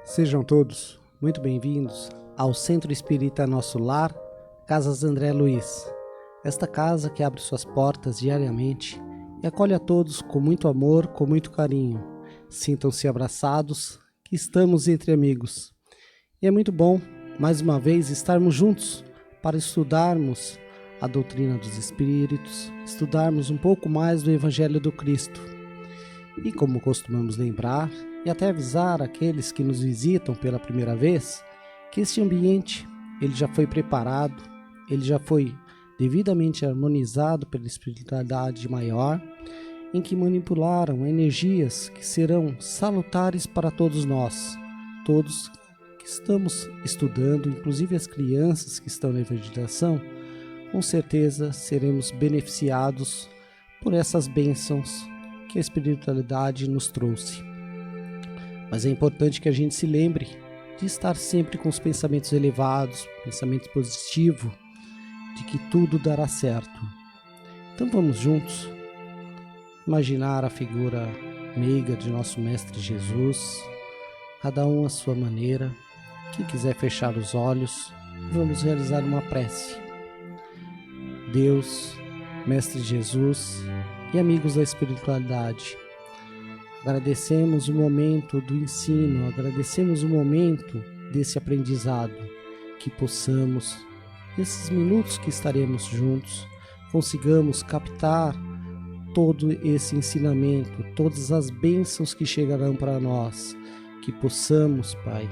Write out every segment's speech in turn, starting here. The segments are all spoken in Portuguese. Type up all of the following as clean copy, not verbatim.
Sejam todos muito bem-vindos ao Centro Espírita Nosso Lar, Casas André Luiz. Esta casa que abre suas portas diariamente e acolhe a todos com muito amor, com muito carinho. Sintam-se abraçados, que estamos entre amigos. E é muito bom, mais uma vez, estarmos juntos para estudarmos a doutrina dos Espíritos, estudarmos um pouco mais do Evangelho do Cristo. E como costumamos lembrar, e até avisar aqueles que nos visitam pela primeira vez, que este ambiente ele já foi preparado, ele já foi devidamente harmonizado pela espiritualidade maior, em que manipularam energias que serão salutares para todos nós, todos que estamos estudando, inclusive as crianças que estão na evangelização, com certeza seremos beneficiados por essas bênçãos que a espiritualidade nos trouxe. Mas é importante que a gente se lembre de estar sempre com os pensamentos elevados, pensamento positivo, de que tudo dará certo. Então vamos juntos imaginar a figura meiga de nosso Mestre Jesus, cada um à sua maneira. Quem quiser fechar os olhos, vamos realizar uma prece. Deus, Mestre Jesus e amigos da espiritualidade, agradecemos o momento do ensino, agradecemos o momento desse aprendizado, que possamos, nesses minutos que estaremos juntos, consigamos captar todo esse ensinamento, todas as bênçãos que chegarão para nós, que possamos, Pai,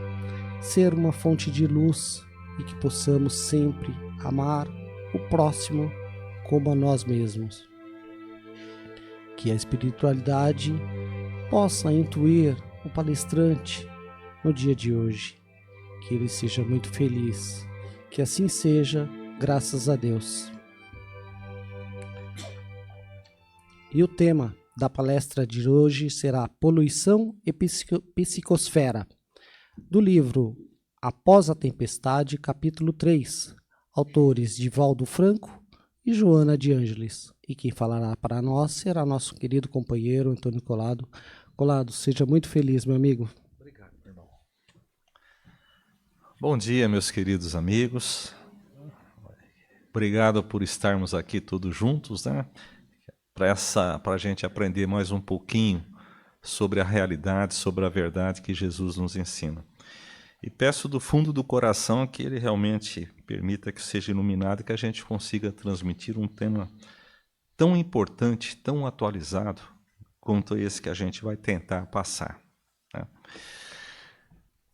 ser uma fonte de luz e que possamos sempre amar o próximo como a nós mesmos. Que a espiritualidade possa intuir o palestrante no dia de hoje, que ele seja muito feliz, que assim seja, graças a Deus. E o tema da palestra de hoje será Poluição e Psicosfera, do livro Após a Tempestade, capítulo 3, autores Divaldo Franco e Joana de Ângeles. E quem falará para nós será nosso querido companheiro Antônio Colado. Colado, seja muito feliz, meu amigo. Obrigado, irmão. Bom dia, meus queridos amigos. Obrigado por estarmos aqui todos juntos, né? Para a gente aprender mais um pouquinho sobre a realidade, sobre a verdade que Jesus nos ensina. E peço do fundo do coração que Ele realmente permita que seja iluminado e que a gente consiga transmitir um tema tão importante, tão atualizado, quanto esse que a gente vai tentar passar, né?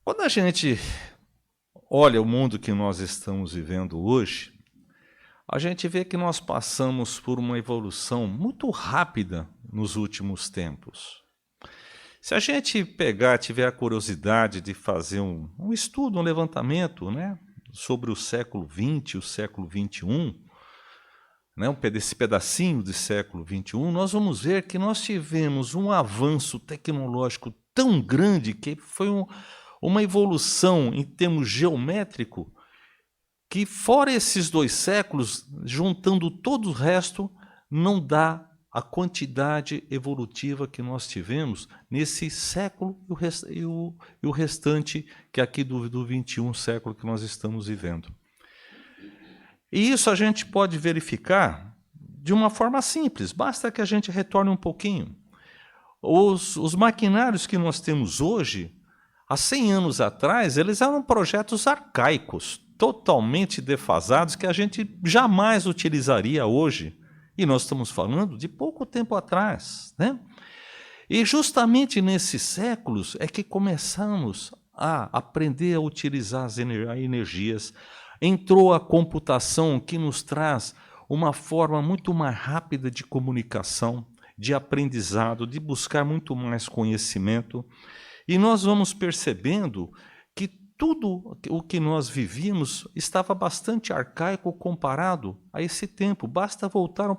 Quando a gente olha o mundo que nós estamos vivendo hoje, a gente vê que nós passamos por uma evolução muito rápida nos últimos tempos. Se a gente tiver a curiosidade de fazer um estudo, um levantamento, né, sobre o século XX, o século XXI, né, esse pedacinho do século XXI, nós vamos ver que nós tivemos um avanço tecnológico tão grande que foi uma evolução em termos geométricos que, fora esses 2 séculos, juntando todo o resto, não dá a quantidade evolutiva que nós tivemos nesse século e o restante que aqui do 21 século que nós estamos vivendo. E isso a gente pode verificar de uma forma simples, basta que a gente retorne um pouquinho. Os maquinários que nós temos hoje, há 100 anos atrás, eles eram projetos arcaicos, totalmente defasados, que a gente jamais utilizaria hoje. E nós estamos falando de pouco tempo atrás, né? E justamente nesses séculos é que começamos a aprender a utilizar as energias. Entrou a computação, que nos traz uma forma muito mais rápida de comunicação, de aprendizado, de buscar muito mais conhecimento. E nós vamos percebendo que tudo o que nós vivíamos estava bastante arcaico comparado a esse tempo. Basta voltar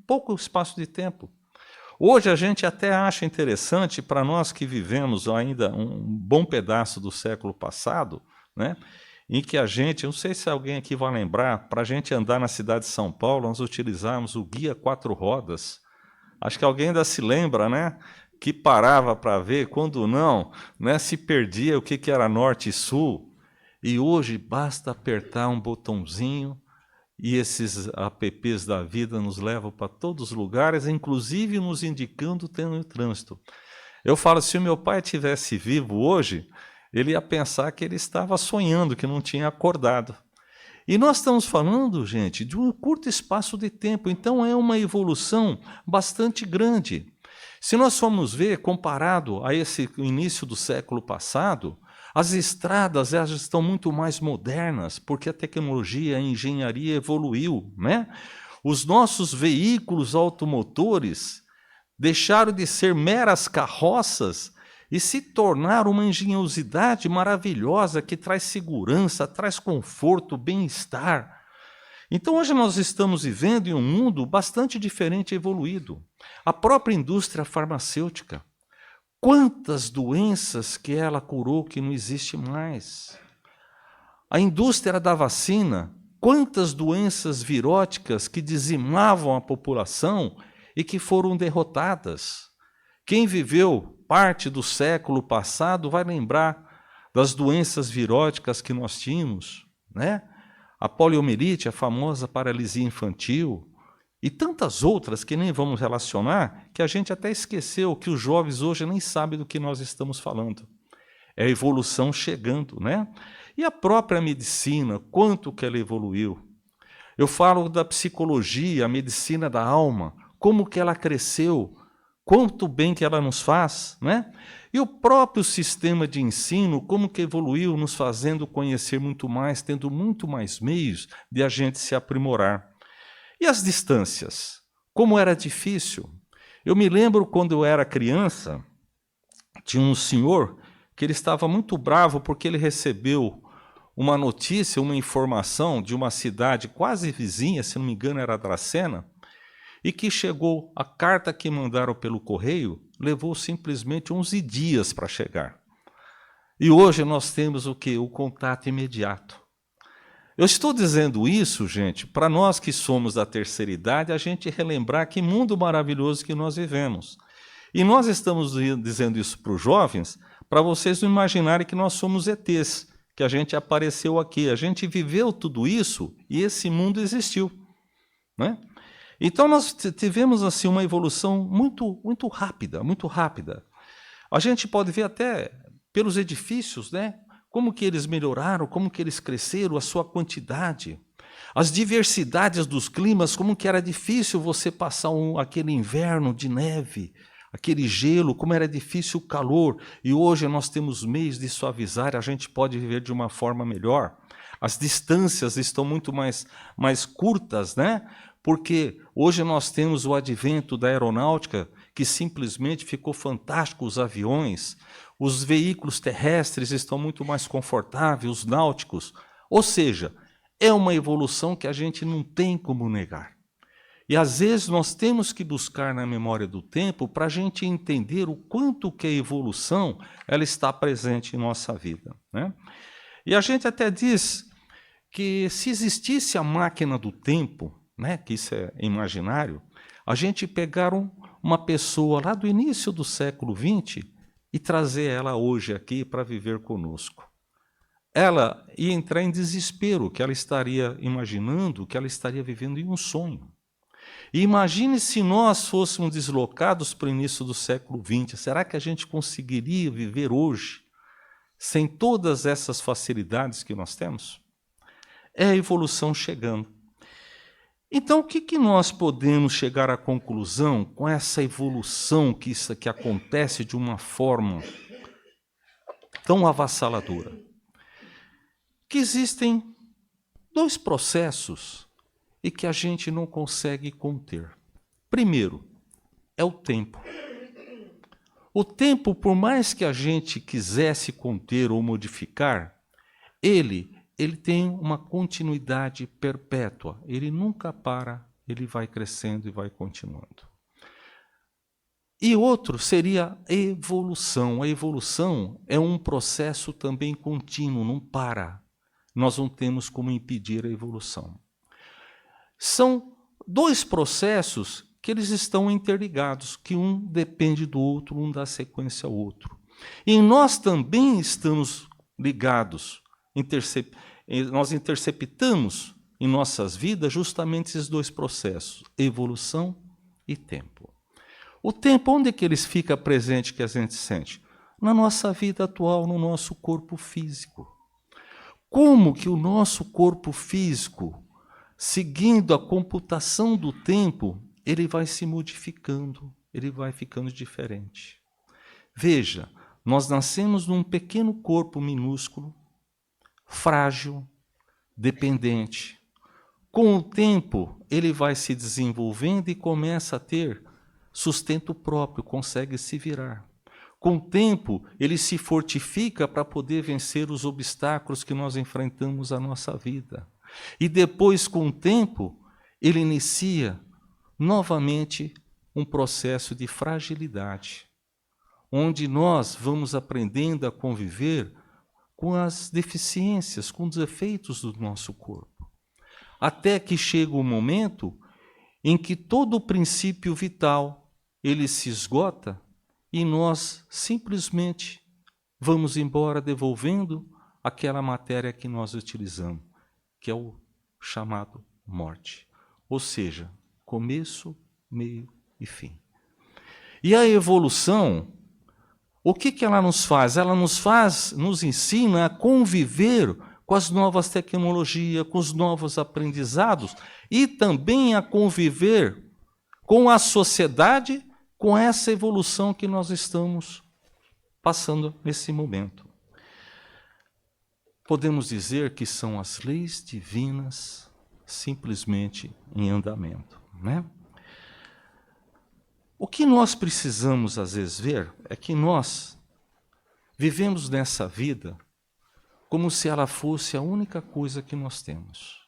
pouco espaço de tempo. Hoje a gente até acha interessante, para nós que vivemos ainda um bom pedaço do século passado, né, em que a gente, não sei se alguém aqui vai lembrar, para a gente andar na cidade de São Paulo, nós utilizávamos o guia 4 rodas. Acho que alguém ainda se lembra, né? que parava para ver, quando não, né, se perdia o que era norte e sul. E hoje basta apertar um botãozinho e esses apps da vida nos levam para todos os lugares, inclusive nos indicando o trânsito. Eu falo, se o meu pai estivesse vivo hoje, ele ia pensar que ele estava sonhando, que não tinha acordado. E nós estamos falando, gente, de um curto espaço de tempo, então é uma evolução bastante grande. Se nós formos ver, comparado a esse início do século passado, as estradas elas estão muito mais modernas, porque a tecnologia, a engenharia evoluiu, né? Os nossos veículos automotores deixaram de ser meras carroças e se tornaram uma engenhosidade maravilhosa que traz segurança, traz conforto, bem-estar. Então hoje nós estamos vivendo em um mundo bastante diferente e evoluído. A própria indústria farmacêutica, quantas doenças que ela curou que não existe mais. A indústria da vacina, quantas doenças viróticas que dizimavam a população e que foram derrotadas. Quem viveu parte do século passado vai lembrar das doenças viróticas que nós tínhamos, né? A poliomielite, a famosa paralisia infantil, e tantas outras que nem vamos relacionar, que a gente até esqueceu, que os jovens hoje nem sabem do que nós estamos falando. É a evolução chegando, né? E a própria medicina, quanto que ela evoluiu. Eu falo da psicologia, a medicina da alma, como que ela cresceu, quanto bem que ela nos faz, né? E o próprio sistema de ensino, como que evoluiu, nos fazendo conhecer muito mais, tendo muito mais meios de a gente se aprimorar. E as distâncias? Como era difícil. Eu me lembro quando eu era criança, tinha um senhor que ele estava muito bravo porque ele recebeu uma notícia, uma informação de uma cidade quase vizinha, se não me engano era Dracena, e que chegou, a carta que mandaram pelo correio, levou simplesmente 11 dias para chegar. E hoje nós temos o quê? O contato imediato. Eu estou dizendo isso, gente, para nós que somos da terceira idade, a gente relembrar que mundo maravilhoso que nós vivemos. E nós estamos dizendo isso para os jovens, para vocês não imaginarem que nós somos ETs, que a gente apareceu aqui. A gente viveu tudo isso e esse mundo existiu, né? Então nós tivemos assim uma evolução muito rápida, muito rápida. A gente pode ver até pelos edifícios, né? Como que eles melhoraram, como que eles cresceram, a sua quantidade. As diversidades dos climas, como que era difícil você passar aquele inverno de neve, aquele gelo, como era difícil o calor. E hoje nós temos meios de suavizar, a gente pode viver de uma forma melhor. As distâncias estão muito mais curtas, né? Porque hoje nós temos o advento da aeronáutica, que simplesmente ficou fantástico, os aviões, os veículos terrestres estão muito mais confortáveis, os náuticos. Ou seja, é uma evolução que a gente não tem como negar. E às vezes nós temos que buscar na memória do tempo para a gente entender o quanto que a evolução ela está presente em nossa vida, né? E a gente até diz que se existisse a máquina do tempo, né, que isso é imaginário, a gente pegar uma pessoa lá do início do século XX e trazer ela hoje aqui para viver conosco. Ela ia entrar em desespero, que ela estaria imaginando que ela estaria vivendo em um sonho. E imagine se nós fôssemos deslocados para o início do século XX, será que a gente conseguiria viver hoje sem todas essas facilidades que nós temos? É a evolução chegando. Então, o que nós podemos chegar à conclusão com essa evolução que acontece de uma forma tão avassaladora? Que existem dois processos e que a gente não consegue conter. Primeiro, é o tempo. O tempo, por mais que a gente quisesse conter ou modificar, ele tem uma continuidade perpétua. Ele nunca para, ele vai crescendo e vai continuando. E outro seria a evolução. A evolução é um processo também contínuo, não para. Nós não temos como impedir a evolução. São dois processos que eles estão interligados, que um depende do outro, um dá sequência ao outro. E nós também estamos ligados, nós interceptamos em nossas vidas justamente esses dois processos, evolução e tempo. O tempo, onde é que ele fica presente, que a gente sente? Na nossa vida atual, no nosso corpo físico. Como que o nosso corpo físico, seguindo a computação do tempo, ele vai se modificando, ele vai ficando diferente. Veja, nós nascemos num pequeno corpo minúsculo, frágil, dependente. Com o tempo, ele vai se desenvolvendo e começa a ter sustento próprio, consegue se virar. Com o tempo, ele se fortifica para poder vencer os obstáculos que nós enfrentamos na nossa vida. E depois, com o tempo, ele inicia novamente um processo de fragilidade, onde nós vamos aprendendo a conviver com as deficiências, com os efeitos do nosso corpo. Até que chega o momento em que todo o princípio vital ele se esgota e nós simplesmente vamos embora devolvendo aquela matéria que nós utilizamos, que é o chamado morte. Ou seja, começo, meio e fim. E a evolução, o que ela nos faz? Ela nos ensina a conviver com as novas tecnologias, com os novos aprendizados e também a conviver com a sociedade, com essa evolução que nós estamos passando nesse momento. Podemos dizer que são as leis divinas simplesmente em andamento, né? O que nós precisamos às vezes ver é que nós vivemos nessa vida como se ela fosse a única coisa que nós temos.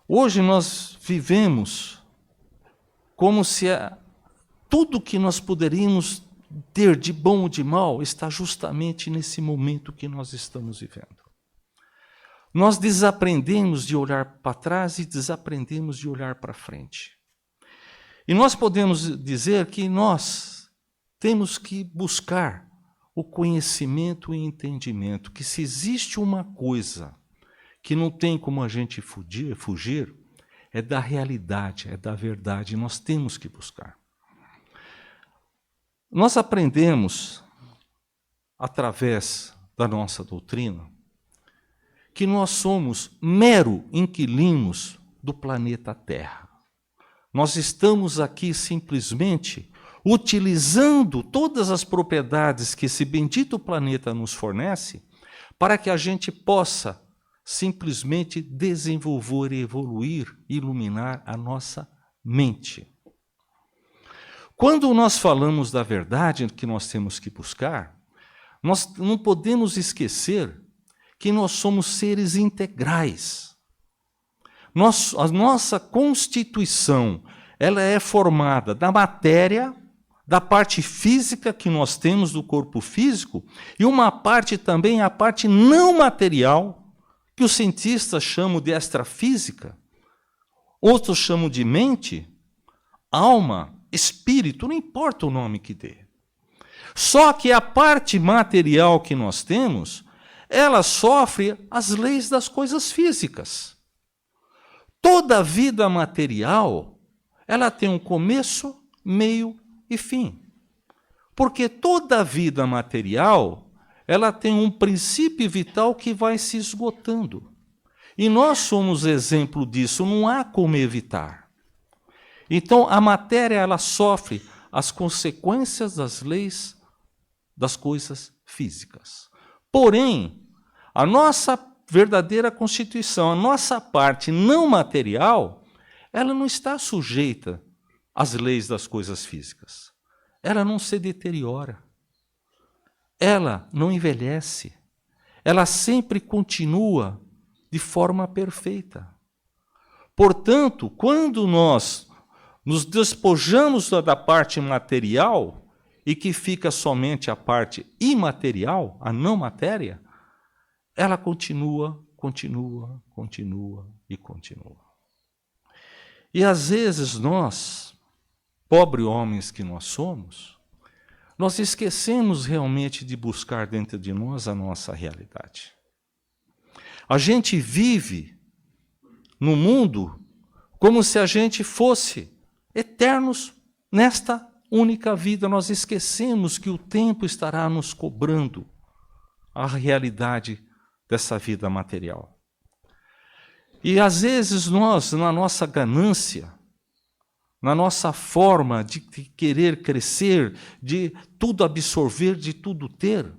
Hoje nós vivemos como se tudo que nós poderíamos ter de bom ou de mal está justamente nesse momento que nós estamos vivendo. Nós desaprendemos de olhar para trás e desaprendemos de olhar para frente. E nós podemos dizer que nós temos que buscar o conhecimento e entendimento, que se existe uma coisa que não tem como a gente fugir, é da realidade, é da verdade, nós temos que buscar. Nós aprendemos, através da nossa doutrina, que nós somos mero inquilinos do planeta Terra. Nós estamos aqui simplesmente utilizando todas as propriedades que esse bendito planeta nos fornece para que a gente possa simplesmente desenvolver, evoluir, iluminar a nossa mente. Quando nós falamos da verdade que nós temos que buscar, nós não podemos esquecer que nós somos seres integrais. A nossa constituição, ela é formada da matéria, da parte física que nós temos do corpo físico, e uma parte também, a parte não material, que os cientistas chamam de extrafísica, outros chamam de mente, alma, espírito, não importa o nome que dê. Só que a parte material que nós temos, ela sofre as leis das coisas físicas. Toda vida material, ela tem um começo, meio e fim. Porque toda vida material, ela tem um princípio vital que vai se esgotando. E nós somos exemplo disso, não há como evitar. Então, a matéria, ela sofre as consequências das leis das coisas físicas. Porém, a nossa verdadeira constituição, a nossa parte não material, ela não está sujeita às leis das coisas físicas. Ela não se deteriora. Ela não envelhece. Ela sempre continua de forma perfeita. Portanto, quando nós nos despojamos da parte material e que fica somente a parte imaterial, a não matéria, ela continua. E às vezes nós pobre homens que nós somos, nós esquecemos realmente de buscar dentro de nós a nossa realidade. A gente vive no mundo como se a gente fosse eternos nesta única vida. Nós esquecemos que o tempo estará nos cobrando a realidade dessa vida material. E às vezes nós, na nossa ganância, na nossa forma de querer crescer, de tudo absorver, de tudo ter,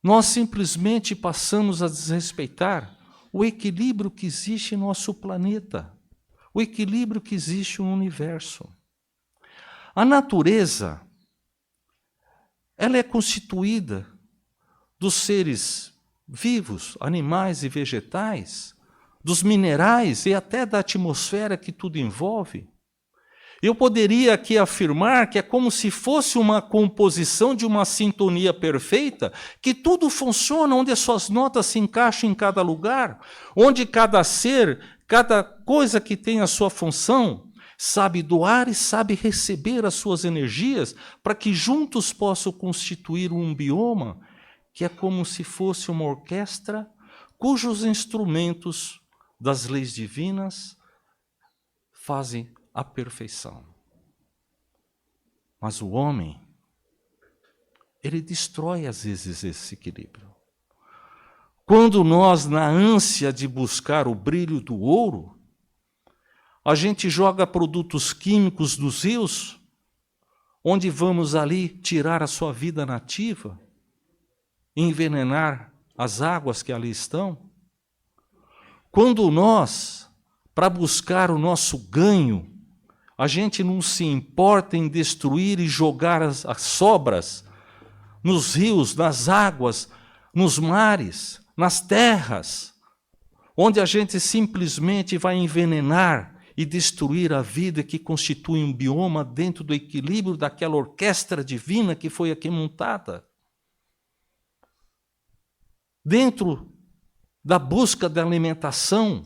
nós simplesmente passamos a desrespeitar o equilíbrio que existe em nosso planeta, o equilíbrio que existe no universo. A natureza, ela é constituída dos seres vivos, animais e vegetais, dos minerais e até da atmosfera que tudo envolve. Eu poderia aqui afirmar que é como se fosse uma composição de uma sintonia perfeita, que tudo funciona, onde as suas notas se encaixam em cada lugar, onde cada ser, cada coisa que tem a sua função, sabe doar e sabe receber as suas energias, para que juntos possam constituir um bioma, que é como se fosse uma orquestra, cujos instrumentos das leis divinas fazem a perfeição. Mas o homem, ele destrói às vezes esse equilíbrio. Quando nós, na ânsia de buscar o brilho do ouro, a gente joga produtos químicos dos rios, onde vamos ali tirar a sua vida nativa, envenenar as águas que ali estão. Quando nós, para buscar o nosso ganho, a gente não se importa em destruir e jogar as sobras nos rios, nas águas, nos mares, nas terras, onde a gente simplesmente vai envenenar e destruir a vida que constitui um bioma dentro do equilíbrio daquela orquestra divina que foi aqui montada. Dentro da busca da alimentação,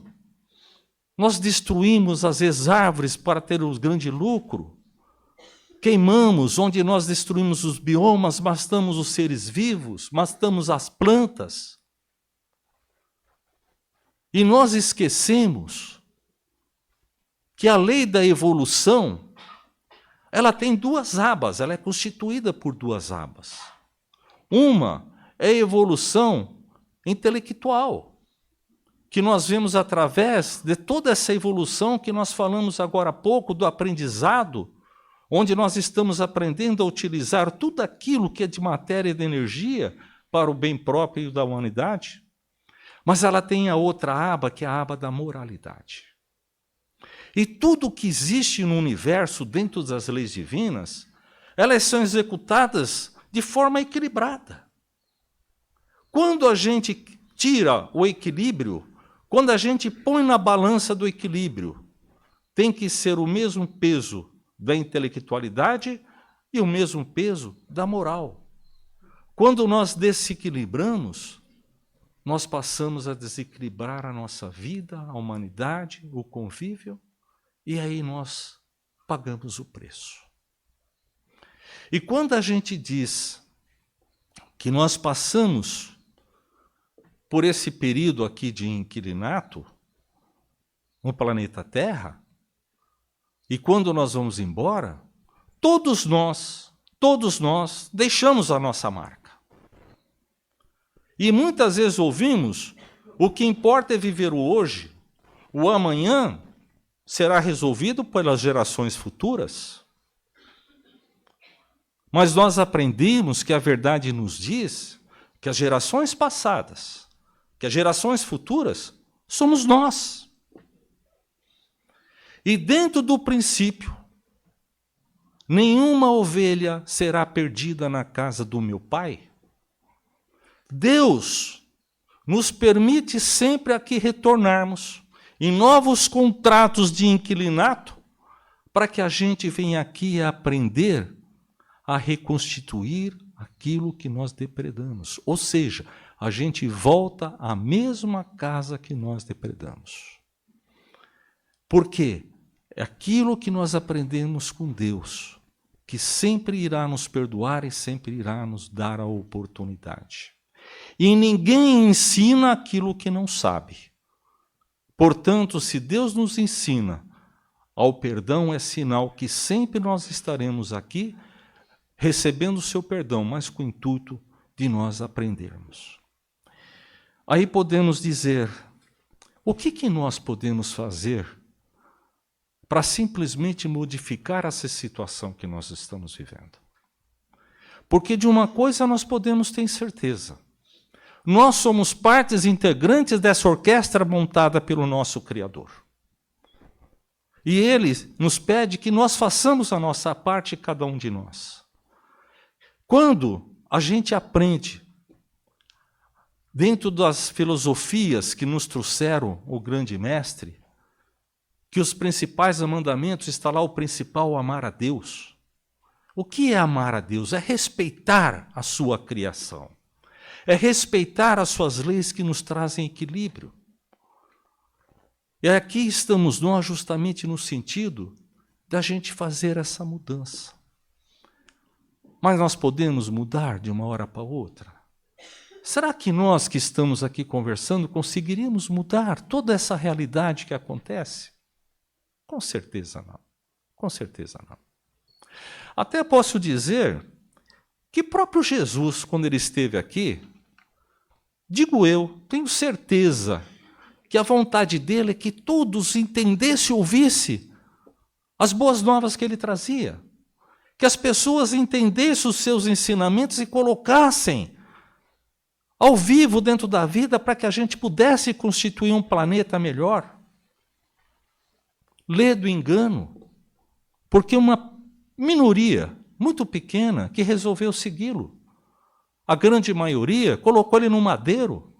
nós destruímos às vezes árvores para ter um grande lucro, queimamos onde nós destruímos os biomas, matamos os seres vivos, matamos as plantas. E nós esquecemos que a lei da evolução, ela tem duas abas, ela é constituída por duas abas. Uma é a evolução intelectual, que nós vemos através de toda essa evolução que nós falamos agora há pouco, do aprendizado, onde nós estamos aprendendo a utilizar tudo aquilo que é de matéria e de energia para o bem próprio da humanidade. Mas ela tem a outra aba, que é a aba da moralidade. E tudo que existe no universo, dentro das leis divinas, elas são executadas de forma equilibrada. Quando a gente tira o equilíbrio, quando a gente põe na balança do equilíbrio, tem que ser o mesmo peso da intelectualidade e o mesmo peso da moral. Quando nós desequilibramos, nós passamos a desequilibrar a nossa vida, a humanidade, o convívio, e aí nós pagamos o preço. E quando a gente diz que nós passamos por esse período aqui de inquilinato no planeta Terra, e quando nós vamos embora, todos nós deixamos a nossa marca. E muitas vezes ouvimos, o que importa é viver o hoje, o amanhã será resolvido pelas gerações futuras. Mas nós aprendemos que a verdade nos diz que as gerações passadas, que as gerações futuras, somos nós. E dentro do princípio, nenhuma ovelha será perdida na casa do meu Pai. Deus nos permite sempre aqui retornarmos em novos contratos de inquilinato, para que a gente venha aqui aprender a reconstituir aquilo que nós depredamos. Ou seja, a gente volta à mesma casa que nós depredamos. Por quê? É aquilo que nós aprendemos com Deus, que sempre irá nos perdoar e sempre irá nos dar a oportunidade. E ninguém ensina aquilo que não sabe. Portanto, se Deus nos ensina ao perdão, é sinal que sempre nós estaremos aqui recebendo o seu perdão, mas com o intuito de nós aprendermos. Aí podemos dizer, o que nós podemos fazer para simplesmente modificar essa situação que nós estamos vivendo? Porque de uma coisa nós podemos ter certeza. Nós somos partes integrantes dessa orquestra montada pelo nosso Criador. E Ele nos pede que nós façamos a nossa parte, cada um de nós. Quando a gente aprende, dentro das filosofias que nos trouxeram o grande mestre, que os principais mandamentos está lá o principal, amar a Deus. O que é amar a Deus? É respeitar a sua criação. É respeitar as suas leis que nos trazem equilíbrio. E aqui estamos nós justamente no sentido da gente fazer essa mudança. Mas nós podemos mudar de uma hora para outra? Será que nós que estamos aqui conversando conseguiríamos mudar toda essa realidade que acontece? Com certeza não. Com certeza não. Até posso dizer que próprio Jesus, quando ele esteve aqui, digo eu, tenho certeza que a vontade dele é que todos entendessem e ouvissem as boas novas que ele trazia. Que as pessoas entendessem os seus ensinamentos e colocassem ao vivo dentro da vida para que a gente pudesse constituir um planeta melhor. Lê do engano, porque uma minoria muito pequena que resolveu segui-lo. A grande maioria colocou ele no madeiro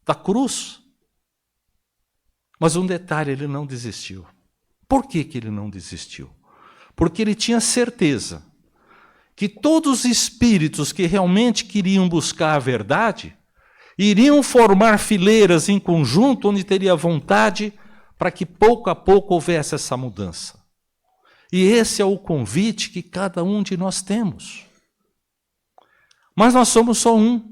da cruz. Mas um detalhe, ele não desistiu. Por que ele não desistiu? Porque ele tinha certeza que todos os espíritos que realmente queriam buscar a verdade iriam formar fileiras em conjunto onde teria vontade para que pouco a pouco houvesse essa mudança. E esse é o convite que cada um de nós temos. Mas nós somos só um.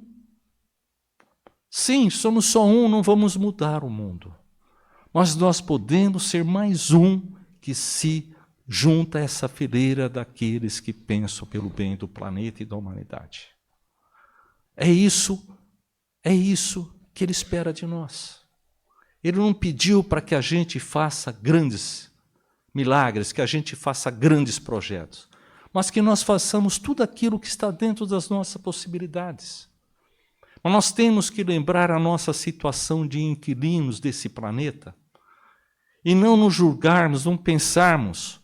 Sim, somos só um, não vamos mudar o mundo. Mas nós podemos ser mais um que se junta a essa fileira daqueles que pensam pelo bem do planeta e da humanidade. É isso que ele espera de nós. Ele não pediu para que a gente faça grandes milagres, que a gente faça grandes projetos, mas que nós façamos tudo aquilo que está dentro das nossas possibilidades. Mas nós temos que lembrar a nossa situação de inquilinos desse planeta e não nos julgarmos, não pensarmos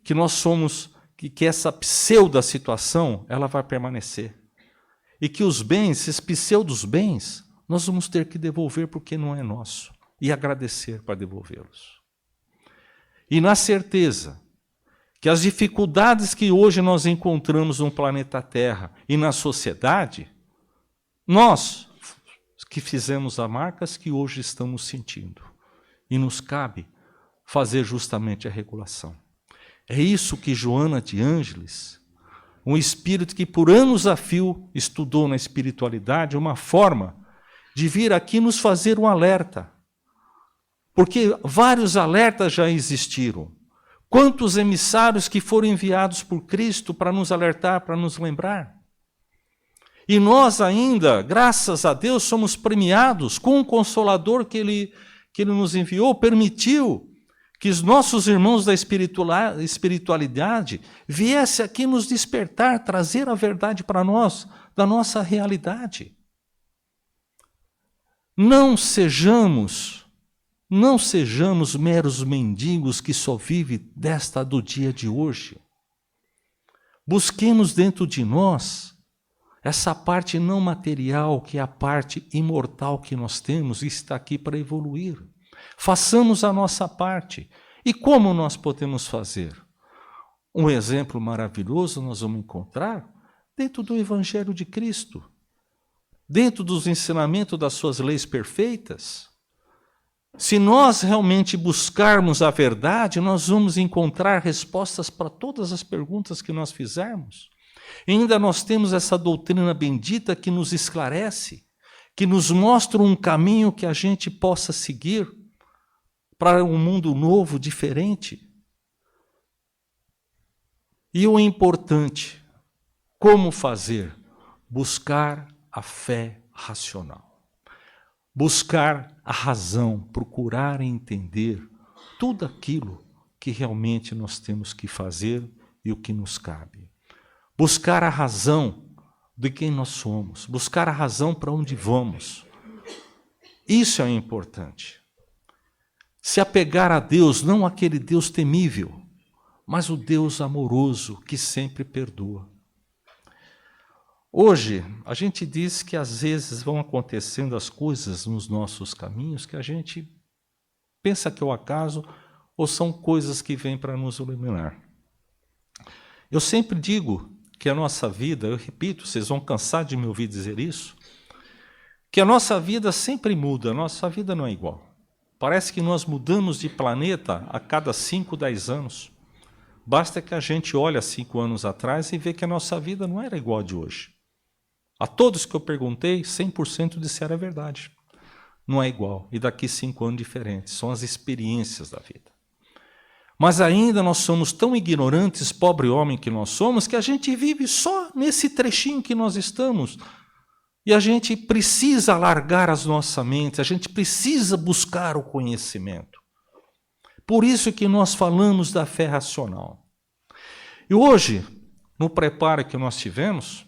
que nós somos, que essa pseudo situação ela vai permanecer. E que os bens, esses pseudos bens, nós vamos ter que devolver porque não é nosso. E agradecer para devolvê-los. E na certeza que as dificuldades que hoje nós encontramos no planeta Terra e na sociedade, nós que fizemos as marcas que hoje estamos sentindo. E nos cabe fazer justamente a regulação. É isso que Joana de Ângeles, um espírito que por anos a fio estudou na espiritualidade, uma forma de vir aqui nos fazer um alerta. Porque vários alertas já existiram. Quantos emissários que foram enviados por Cristo para nos alertar, para nos lembrar? E nós ainda, graças a Deus, somos premiados com um Consolador que Ele nos enviou, permitiu que os nossos irmãos da espiritualidade viessem aqui nos despertar, trazer a verdade para nós, da nossa realidade. Não sejamos meros mendigos que só vivem do dia de hoje. Busquemos dentro de nós essa parte não material, que é a parte imortal que nós temos e está aqui para evoluir. Façamos a nossa parte. E como nós podemos fazer? Um exemplo maravilhoso nós vamos encontrar dentro do Evangelho de Cristo, dentro dos ensinamentos das suas leis perfeitas. Se nós realmente buscarmos a verdade, nós vamos encontrar respostas para todas as perguntas que nós fizermos. E ainda nós temos essa doutrina bendita que nos esclarece, que nos mostra um caminho que a gente possa seguir para um mundo novo, diferente. E o importante, como fazer? Buscar a fé racional. Buscar a razão, procurar entender tudo aquilo que realmente nós temos que fazer e o que nos cabe. Buscar a razão de quem nós somos, buscar a razão para onde vamos. Isso é importante. Se apegar a Deus, não aquele Deus temível, mas o Deus amoroso que sempre perdoa. Hoje, a gente diz que às vezes vão acontecendo as coisas nos nossos caminhos que a gente pensa que é o acaso ou são coisas que vêm para nos iluminar. Eu sempre digo que a nossa vida, eu repito, vocês vão cansar de me ouvir dizer isso, que a nossa vida sempre muda, a nossa vida não é igual. Parece que nós mudamos de planeta a cada 5, 10 anos. Basta que a gente olhe 5 anos atrás e vê que a nossa vida não era igual a de hoje. A todos que eu perguntei, 100% disseram a verdade. Não é igual. E daqui 5 anos diferentes. São as experiências da vida. Mas ainda nós somos tão ignorantes, pobre homem que nós somos, que a gente vive só nesse trechinho que nós estamos. E a gente precisa alargar as nossas mentes, a gente precisa buscar o conhecimento. Por isso que nós falamos da fé racional. E hoje, no preparo que nós tivemos,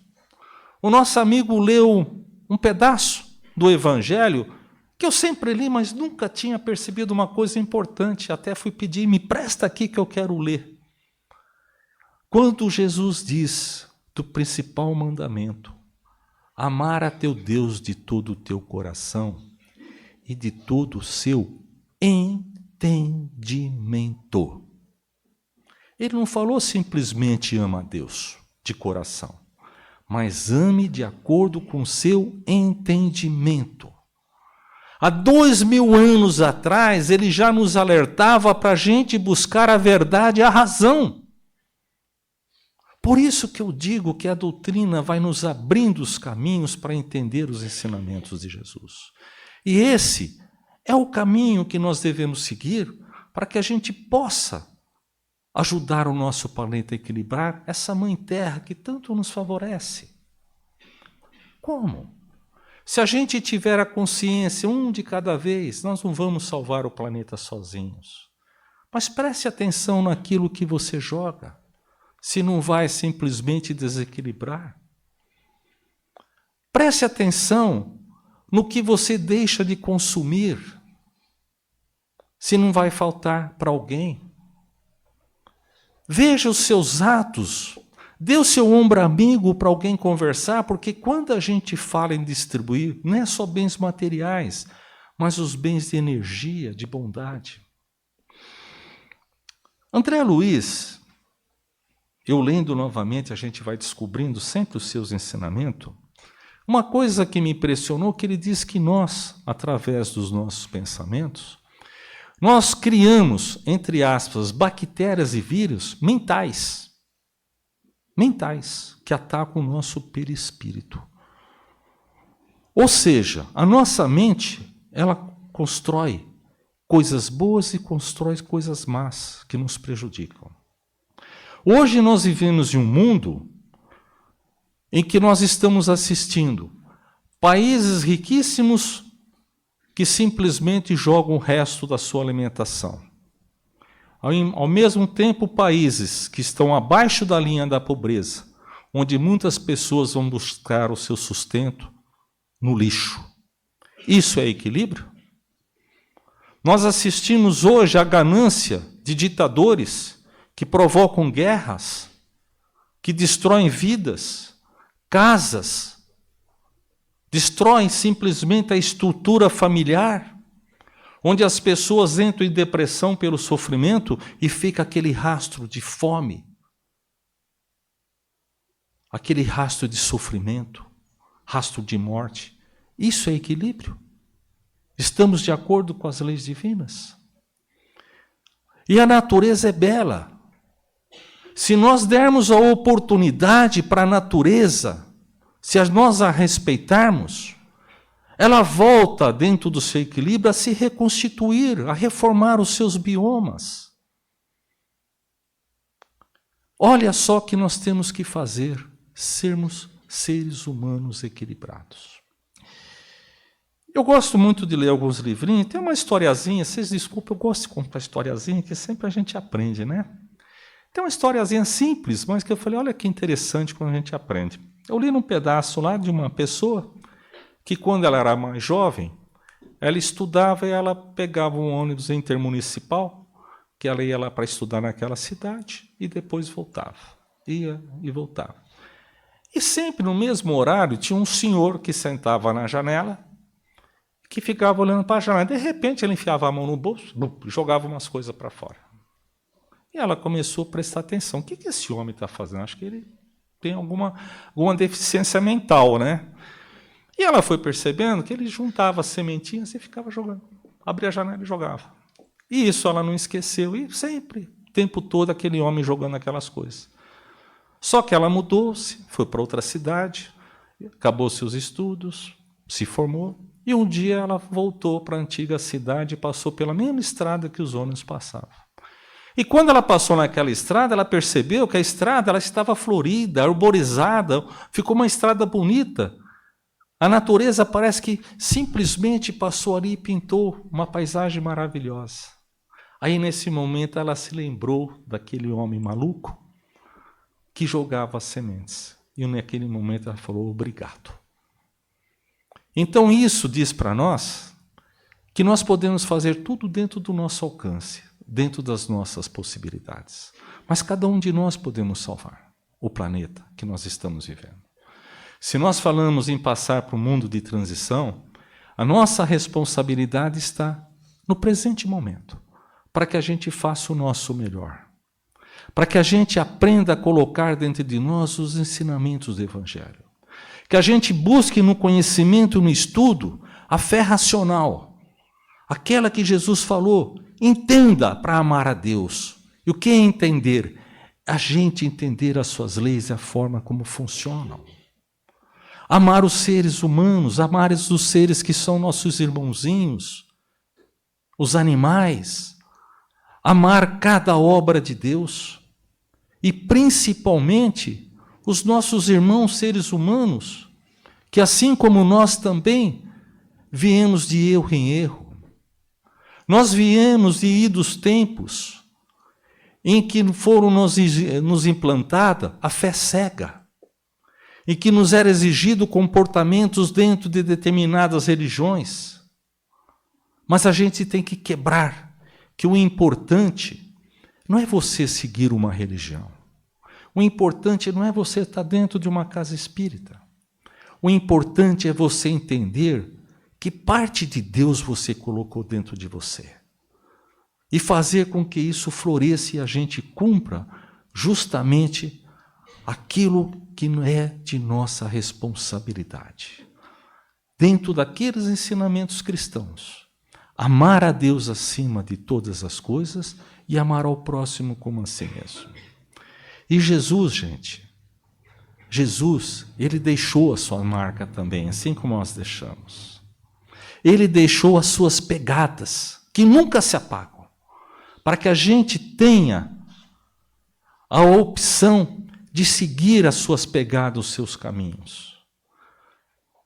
o nosso amigo leu um pedaço do Evangelho que eu sempre li, mas nunca tinha percebido uma coisa importante. Até fui pedir, me presta aqui que eu quero ler. Quando Jesus diz do principal mandamento, amar a teu Deus de todo o teu coração e de todo o seu entendimento. Ele não falou simplesmente ama a Deus de coração, mas ame de acordo com o seu entendimento. Há 2000 anos atrás, ele já nos alertava para a gente buscar a verdade e a razão. Por isso que eu digo que a doutrina vai nos abrindo os caminhos para entender os ensinamentos de Jesus. E esse é o caminho que nós devemos seguir para que a gente possa ajudar o nosso planeta a equilibrar essa mãe terra que tanto nos favorece. Como? Se a gente tiver a consciência, um de cada vez, nós não vamos salvar o planeta sozinhos. Mas preste atenção naquilo que você joga, se não vai simplesmente desequilibrar. Preste atenção no que você deixa de consumir, se não vai faltar para alguém. Veja os seus atos, dê o seu ombro amigo para alguém conversar, porque quando a gente fala em distribuir, não é só bens materiais, mas os bens de energia, de bondade. André Luiz, eu lendo novamente, a gente vai descobrindo sempre os seus ensinamentos. Uma coisa que me impressionou, que ele diz que nós, através dos nossos pensamentos, nós criamos, entre aspas, bactérias e vírus mentais, que atacam o nosso perispírito. Ou seja, a nossa mente, ela constrói coisas boas e constrói coisas más que nos prejudicam. Hoje nós vivemos em um mundo em que nós estamos assistindo países riquíssimos que simplesmente jogam o resto da sua alimentação. Ao mesmo tempo, países que estão abaixo da linha da pobreza, onde muitas pessoas vão buscar o seu sustento no lixo. Isso é equilíbrio? Nós assistimos hoje à ganância de ditadores que provocam guerras, que destroem vidas, casas, destroem simplesmente a estrutura familiar, onde as pessoas entram em depressão pelo sofrimento e fica aquele rastro de fome, aquele rastro de sofrimento, rastro de morte. Isso é equilíbrio? Estamos de acordo com as leis divinas? E a natureza é bela. Se nós dermos a oportunidade para a natureza, se nós a respeitarmos, ela volta dentro do seu equilíbrio a se reconstituir, a reformar os seus biomas. Olha só o que nós temos que fazer, sermos seres humanos equilibrados. Eu gosto muito de ler alguns livrinhos, tem uma historiazinha, vocês desculpem, eu gosto de contar historiazinha, que sempre a gente aprende, né? Tem uma historiazinha simples, mas que eu falei, olha que interessante quando a gente aprende. Eu li num pedaço lá de uma pessoa que quando ela era mais jovem, ela estudava e ela pegava um ônibus intermunicipal, que ela ia lá para estudar naquela cidade e depois voltava. Ia e voltava. E sempre no mesmo horário tinha um senhor que sentava na janela, que ficava olhando para a janela. De repente ele enfiava a mão no bolso, jogava umas coisas para fora. E ela começou a prestar atenção. O que esse homem está fazendo? Acho que ele tem alguma deficiência mental, né? E ela foi percebendo que ele juntava as sementinhas e ficava jogando. Abria a janela e jogava. E isso ela não esqueceu. E sempre, o tempo todo, aquele homem jogando aquelas coisas. Só que ela mudou-se, foi para outra cidade, acabou seus estudos, se formou. E um dia ela voltou para a antiga cidade e passou pela mesma estrada que os ônibus passavam. E quando ela passou naquela estrada, ela percebeu que a estrada ela estava florida, arborizada, ficou uma estrada bonita. A natureza parece que simplesmente passou ali e pintou uma paisagem maravilhosa. Aí, nesse momento, ela se lembrou daquele homem maluco que jogava as sementes. E naquele momento ela falou, obrigado. Então isso diz para nós que nós podemos fazer tudo dentro do nosso alcance, dentro das nossas possibilidades. Mas cada um de nós podemos salvar o planeta que nós estamos vivendo. Se nós falamos em passar para um mundo de transição, a nossa responsabilidade está no presente momento, para que a gente faça o nosso melhor, para que a gente aprenda a colocar dentro de nós os ensinamentos do Evangelho, que a gente busque no conhecimento, no estudo, a fé racional, aquela que Jesus falou, entenda para amar a Deus. E o que é entender? A gente entender as suas leis e a forma como funcionam. Amar os seres humanos, amar os seres que são nossos irmãozinhos, os animais, amar cada obra de Deus e principalmente os nossos irmãos seres humanos, que assim como nós também viemos de erro em erro. Nós viemos de idos tempos em que foram nos implantada a fé cega, e que nos era exigido comportamentos dentro de determinadas religiões. Mas a gente tem que quebrar que o importante não é você seguir uma religião. O importante não é você estar dentro de uma casa espírita. O importante é você entender que parte de Deus você colocou dentro de você. E fazer com que isso floresça e a gente cumpra justamente aquilo que não é de nossa responsabilidade. Dentro daqueles ensinamentos cristãos, amar a Deus acima de todas as coisas e amar ao próximo como a si mesmo. E Jesus, gente, Jesus, ele deixou a sua marca também, assim como nós deixamos. Ele deixou as suas pegadas, que nunca se apagam, para que a gente tenha a opção de seguir as suas pegadas, os seus caminhos.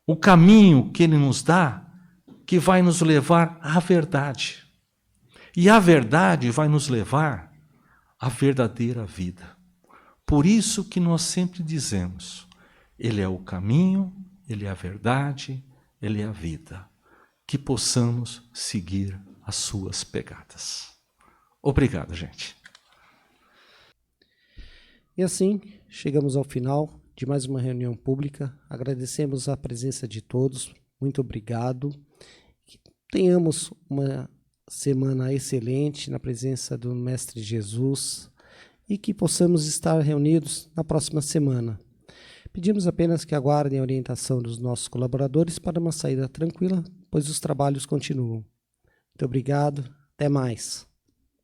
O caminho que ele nos dá, que vai nos levar à verdade. E a verdade vai nos levar à verdadeira vida. Por isso que nós sempre dizemos, ele é o caminho, ele é a verdade, ele é a vida. Que possamos seguir as suas pegadas. Obrigado, gente. E assim, chegamos ao final de mais uma reunião pública. Agradecemos a presença de todos. Muito obrigado. Que tenhamos uma semana excelente na presença do Mestre Jesus e que possamos estar reunidos na próxima semana. Pedimos apenas que aguardem a orientação dos nossos colaboradores para uma saída tranquila pois os trabalhos continuam. Muito obrigado, até mais.